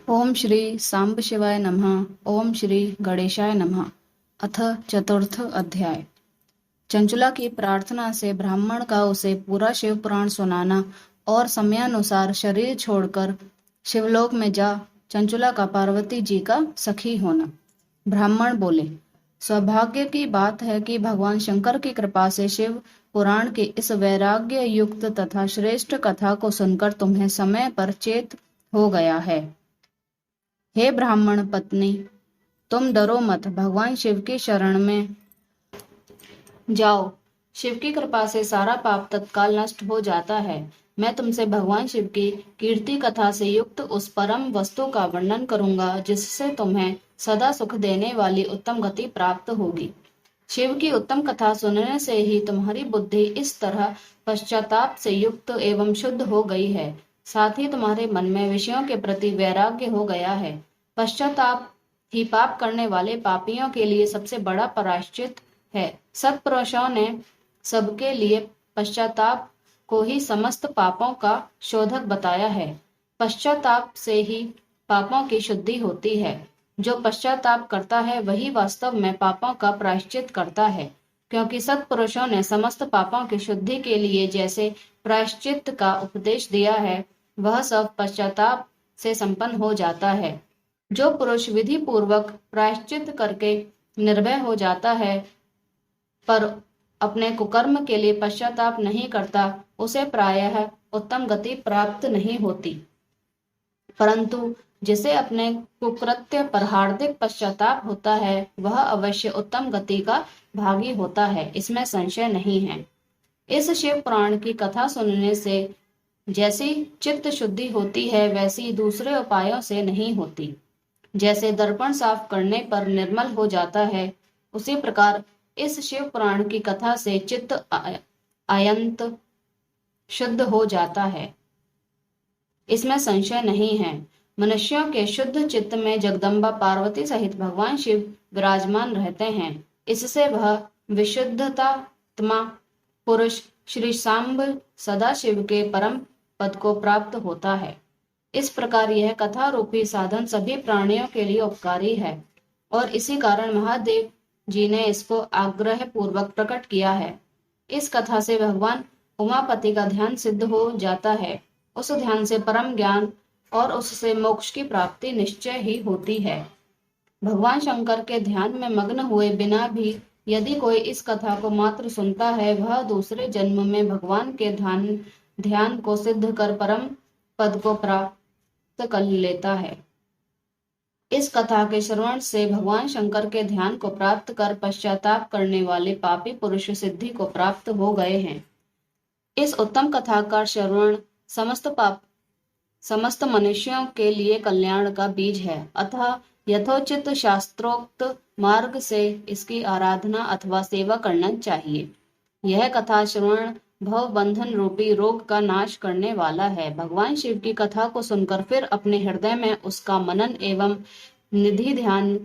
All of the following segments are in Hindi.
ओम श्री सांब शिवाय नमः। ओम श्री गणेशाय नमः। अथ चतुर्थ अध्याय। चंचुला की प्रार्थना से ब्राह्मण का उसे पूरा शिव पुराण सुनाना और समयानुसार शरीर छोड़कर शिवलोक में जा चंचुला का पार्वती जी का सखी होना। ब्राह्मण बोले, सौभाग्य की बात है कि भगवान शंकर की कृपा से शिव पुराण की इस वैराग्य युक्त तथा श्रेष्ठ कथा को सुनकर तुम्हें समय पर चेत हो गया है। हे ब्राह्मण पत्नी, तुम डरो मत, भगवान शिव की शरण में जाओ। शिव की कृपा से सारा पाप तत्काल नष्ट हो जाता है। मैं तुमसे भगवान शिव की कीर्ति कथा से युक्त उस परम वस्तु का वर्णन करूंगा जिससे तुम्हें सदा सुख देने वाली उत्तम गति प्राप्त होगी। शिव की उत्तम कथा सुनने से ही तुम्हारी बुद्धि इस तरह पश्चाताप से युक्त एवं शुद्ध हो गई है, साथ ही तुम्हारे मन में विषयों के प्रति वैराग्य हो गया है। पश्चाताप ही पाप करने वाले पापियों के लिए सबसे बड़ा प्रायश्चित है। सत्पुरुषों ने सबके लिए पश्चाताप को ही समस्त पापों का शोधक बताया है। पश्चाताप से ही पापों की शुद्धि होती है। जो पश्चाताप करता है वही वास्तव में पापों का प्रायश्चित करता है, क्योंकि सत्पुरुषों ने समस्त पापों की शुद्धि के लिए जैसे प्रायश्चित का उपदेश दिया है, वह सब पश्चाताप से संपन्न हो जाता है। जो पुरुष विधि पूर्वक प्रायश्चित करके निर्भय हो जाता है पर अपने कुकर्म के लिए पश्चाताप नहीं करता, उसे प्रायः उत्तम गति प्राप्त नहीं होती। परंतु जिसे अपने कुकृत्य पर हार्दिक पश्चाताप होता है, वह अवश्य उत्तम गति का भागी होता है, इसमें संशय नहीं है। इस शिव पुराण की कथा सुनने से जैसी चित्त शुद्धि होती है, वैसी दूसरे उपायों से नहीं होती। जैसे दर्पण साफ करने पर निर्मल हो जाता है, उसी प्रकार इस शिव पुराण की कथा से चित्त अयंत शुद्ध हो जाता है, इसमें संशय नहीं है। मनुष्यों के शुद्ध चित्त में जगदम्बा पार्वती सहित भगवान शिव विराजमान रहते हैं। इससे वह विशुद्धतात्मा पुरुष श्री सांब सदाशिव के परम पद को प्राप्त होता है। इस प्रकार यह कथा रूपी साधन सभी प्राणियों के लिए उपकारी है और इसी कारण महादेव जी ने इसको आग्रह पूर्वक प्रकट किया है। इस कथा से भगवान उमापति का ध्यान सिद्ध हो जाता है। उस ध्यान से परम ज्ञान और उससे मोक्ष की प्राप्ति निश्चय ही होती है। भगवान शंकर के ध्यान में मग्न हुए बिना भी यदि कोई इस कथा को मात्र सुनता है, वह दूसरे जन्म में भगवान के ध्यान को सिद्ध कर परम पद को प्राप्त कर लेता है। इस कथा के श्रवण से भगवान शंकर के ध्यान को प्राप्त कर पश्चाताप करने वाले पापी पुरुष सिद्धि को प्राप्त हो गए हैं। इस उत्तम कथा का श्रवण समस्त मनुष्यों के लिए कल्याण का बीज है, अतः यथोचित शास्त्रोक्त मार्ग से इसकी आराधना अथवा सेवा करना चाहिए। यह कथा श्रवण भव बंधन रूपी रोग का नाश करने वाला है। भगवान शिव की कथा को सुनकर फिर अपने हृदय में उसका मनन एवं निधि ध्यान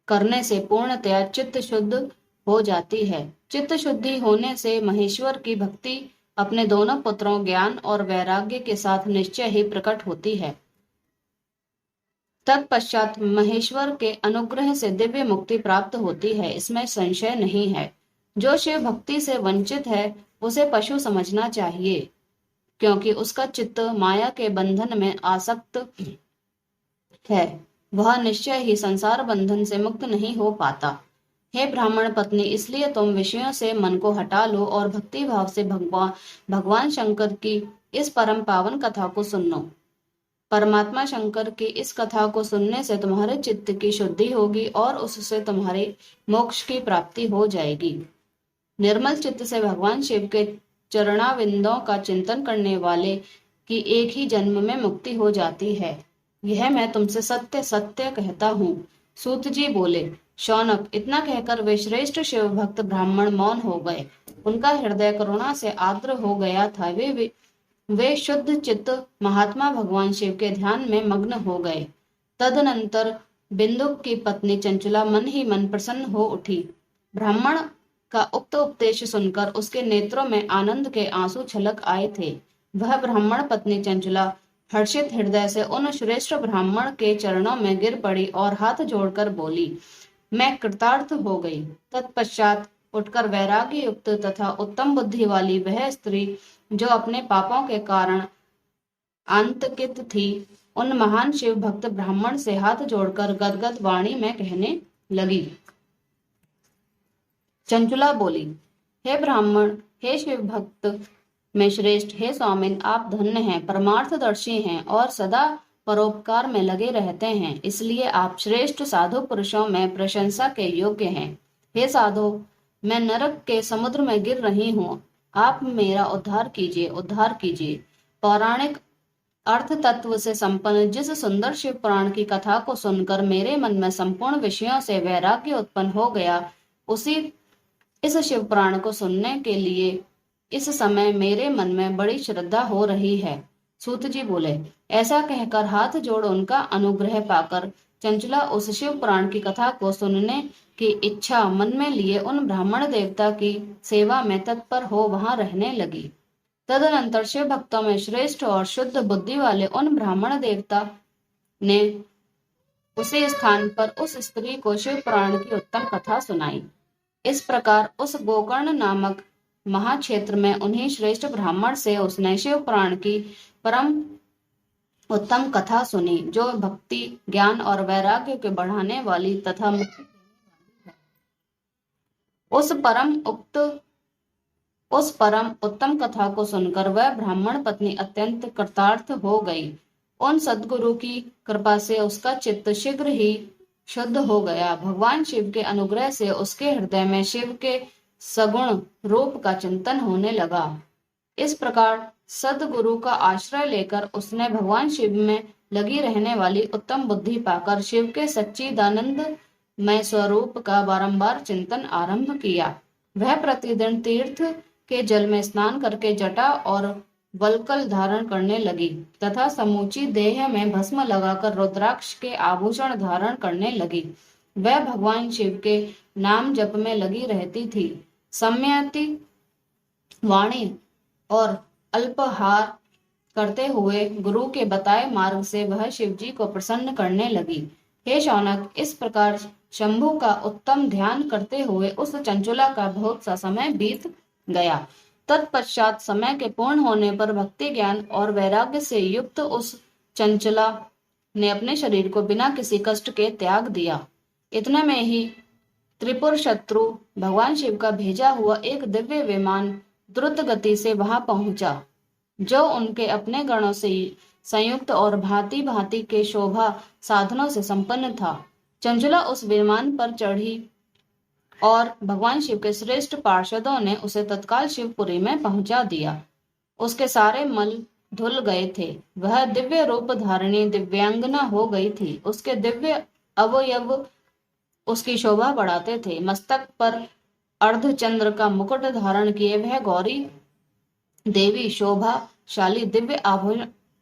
करने से पूर्णतया चित्त शुद्ध हो जाती है। चित्त शुद्धि होने से महेश्वर की भक्ति अपने दोनों पुत्रों ज्ञान और वैराग्य के साथ निश्चय ही प्रकट होती है। तत्पश्चात महेश्वर के अनुग्रह से दिव्य मुक्ति प्राप्त होती है, इसमें संशय नहीं है। जो शिव भक्ति से वंचित है, उसे पशु समझना चाहिए, क्योंकि उसका चित्त माया के बंधन में आसक्त है। वह निश्चय ही संसार बंधन से मुक्त नहीं हो पाता। हे ब्राह्मण पत्नी, इसलिए तुम विषयों से मन को हटा लो और भक्ति भाव से भगवान शंकर की इस परम पावन कथा को सुनो। परमात्मा शंकर की इस कथा को सुनने से तुम्हारे चित्त की शुद्धि होगी और उससे तुम्हारे मोक्ष की प्राप्ति हो जाएगी। निर्मल चित्त से भगवान शिव के चरणाविंदों का चिंतन करने वाले की एक ही जन्म में मुक्ति हो जाती है। यह मैं तुमसे सत्य सत्य कहता हूँ। सूत जी बोले, शौनक, इतना कहकर वे श्रेष्ठ शिव भक्त ब्राह्मण मौन हो गए। उनका हृदय करुणा से आर्द्र हो गया था। वे शुद्ध चित्त महात्मा भगवान शिव के ध्यान में मग्न हो गए। तदनंतर बिंदुक की पत्नी चंचला मन ही मन प्रसन्न हो उठी। ब्राह्मण का उक्त उपदेश सुनकर उसके नेत्रों में आनंद के आंसू छलक आए थे। वह ब्राह्मण पत्नी चंचला हर्षित हृदय से उन श्रेष्ठ ब्राह्मण के चरणों में गिर पड़ी और हाथ जोड़कर बोली, मैं कृतार्थ हो गई। तत्पश्चात उठकर वैराग्य युक्त तथा उत्तम बुद्धि वाली वह स्त्री जो अपने पापों के कारण आतंकित थी, उन महान शिव भक्त ब्राह्मण से हाथ जोड़कर गदगद वाणी में कहने लगी। चंचुला बोली, हे ब्राह्मण, हे शिव भक्त में श्रेष्ठ, हे स्वामिन, आप धन्य हैं, परमार्थदर्शी हैं और सदा परोपकार में लगे रहते हैं, इसलिए आप श्रेष्ठ साधु पुरुषों में प्रशंसा के योग्य हैं। हे साधु, मैं नरक के समुद्र में गिर रही हूँ, आप मेरा उद्धार कीजिए, उद्धार कीजिए। पौराणिक अर्थ तत्व से संपन्न जिस सुंदर शिव पुराण की कथा को सुनकर मेरे मन में संपूर्ण विषयों से वैराग्य उत्पन्न हो गया, उसी इस शिव पुराण को सुनने के लिए इस समय मेरे मन में बड़ी श्रद्धा हो रही है। सूत जी बोले। ऐसा कहकर हाथ जोड़ उनका अनुग्रह पाकर चंचला उस शिव पुराण की कथा को सुनने की इच्छा मन में लिए उन ब्राह्मण देवता की सेवा में तत्पर हो वहां रहने लगी। तदनंतर शिव भक्तों में श्रेष्ठ और शुद्ध बुद्धि वाले उन ब्राह्मण देवता ने उसी स्थान पर उस स्त्री को शिव पुराण की उत्तम कथा सुनाई। इस प्रकार उस गोकर्ण नामक महाक्षेत्र में उन्हीं श्रेष्ठ ब्राह्मण से उसने शिव पुराण की परम उत्तम कथा सुनी, जो भक्ति, ज्ञान और वैराग्य के बढ़ाने वाली तथा मुक्ति देने वाली है। उस परम उत्तम कथा को सुनकर वह ब्राह्मण पत्नी अत्यंत कृतार्थ हो गई। उन सद्गुरु की कृपा से उसका चित्त शीघ्र ही शुद्ध हो गया। भगवान शिव के अनुग्रह से उसके हृदय में शिव के सगुण रूप का चिंतन होने लगा। इस प्रकार सद्गुरु का आश्रय लेकर उसने भगवान शिव में लगी रहने वाली उत्तम बुद्धि पाकर शिव के सच्चिदानंद मय स्वरूप का बारंबार चिंतन आरंभ किया। वह प्रतिदिन तीर्थ के जल में स्नान करके जटा और वल्कल धारण करने लगी तथा समूची देह में भस्म लगाकर रुद्राक्ष के आभूषण धारण करने लगी। वह भगवान शिव के नाम जप में लगी रहती थी। सम्यति वाणी और अल्पहार करते हुए गुरु के बताए मार्ग से वह शिव जी को प्रसन्न करने लगी। हे शौनक, इस प्रकार शंभु का उत्तम ध्यान करते हुए उस चंचुला का बहुत सा समय बीत गया। तत्पश्चात समय के पूर्ण होने पर भक्ति, ज्ञान और वैराग्य से युक्त उस चंचला ने अपने शरीर को बिना किसी कष्ट के त्याग दिया। इतने में ही त्रिपुर शत्रु भगवान शिव का भेजा हुआ एक दिव्य विमान द्रुत गति से वहां पहुंचा, जो उनके अपने गणों से संयुक्त और भांति भांति के शोभा साधनों से संपन्न था। चंचला उस विमान पर चढ़ी और भगवान शिव के श्रेष्ठ पार्षदों ने उसे तत्काल शिवपुरी में पहुंचा दिया। उसके सारे मल धुल गए थे। वह दिव्य रूप धारिणी दिव्यांगना हो गई थी। उसके दिव्य अवयव उसकी शोभा बढ़ाते थे। मस्तक पर अर्धचंद्र का मुकुट धारण किए वह गौरी देवी शोभाशाली दिव्य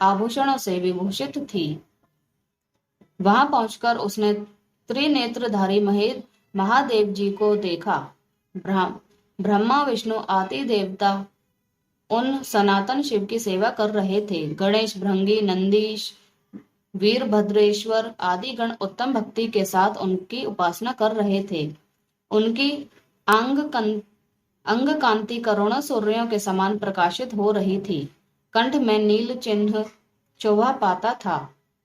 आभूषणों से विभूषित थी। वहां पहुंचकर उसने त्रिनेत्रधारी महादेव जी को देखा। ब्रह्मा, विष्णु आदि देवता उन सनातन शिव की सेवा कर रहे थे। गणेश, भृंगी, नंदीश, वीरभद्रेश्वर आदि गण उत्तम भक्ति के साथ उनकी उपासना कर रहे थे। उनकी अंग कांति करोड़ों सूर्यों के समान प्रकाशित हो रही थी। कंठ में नील चिन्ह शोभा पाता था।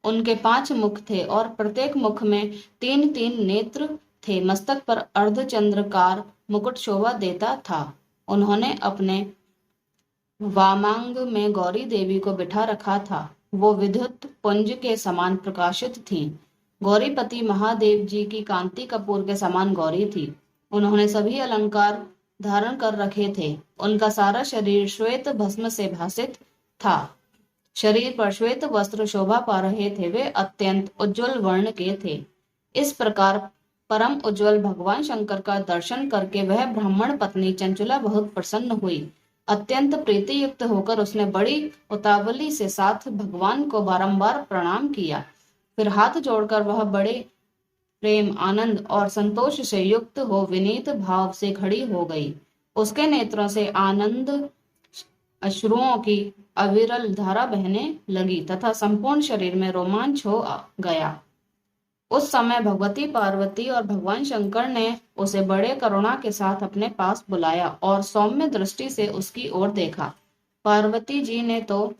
उनके 5 मुख थे और प्रत्येक मुख में 3-3 नेत्र थे। मस्तक पर अर्धचंद्रकार मुकुट शोभा देता था। उन्होंने अपने वामांग में गौरी देवी को बिठा रखा था। वो विद्युत पुंज के समान प्रकाशित थी। गौरीपति महादेव जी की कांति कपूर के समान गौरी थी। उन्होंने सभी अलंकार धारण कर रखे थे। उनका सारा शरीर श्वेत भस्म से भासित था। शरीर पर श्वेत वस्त्र शोभा पा रहे थे। वे अत्यंत उज्जवल वर्ण के थे। इस प्रकार परम उज्जवल भगवान शंकर का दर्शन करके वह ब्राह्मण पत्नी चंचुला बहुत प्रसन्न हुई। अत्यंत प्रीति युक्त होकर उसने बड़ी उतावली से साथ भगवान को बारंबार प्रणाम किया। फिर हाथ जोड़कर वह बड़े प्रेम, आनंद और संतोष से युक्त हो विनीत भाव से खड़ी हो गई। उसके नेत्रों से आनंद अश्रुओं की अविरल धारा बहने लगी तथा संपूर्ण शरीर में रोमांच हो गया। उस समय भगवती पार्वती और भगवान शंकर ने उसे बड़े करुणा के साथ अपने पास बुलाया और सौम्य दृष्टि से उसकी ओर देखा। पार्वती जी ने तो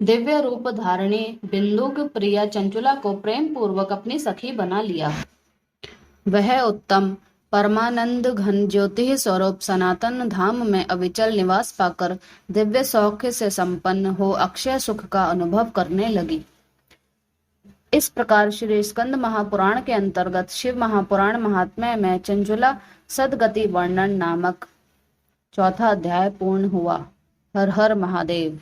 दिव्य रूप धारणी बिंदुक प्रिया चंचुला को प्रेम पूर्वक अपनी सखी बना लिया। वह उत्तम परमानंद घन ज्योति स्वरूप सनातन धाम में अविचल निवास पाकर दिव्य सौख्य से संपन्न हो अक्षय सुख का अनुभव करने लगी। इस प्रकार श्री स्कंद महापुराण के अंतर्गत शिव महापुराण महात्म्य में चंचुला सदगति वर्णन नामक चौथा अध्याय पूर्ण हुआ। हर हर महादेव।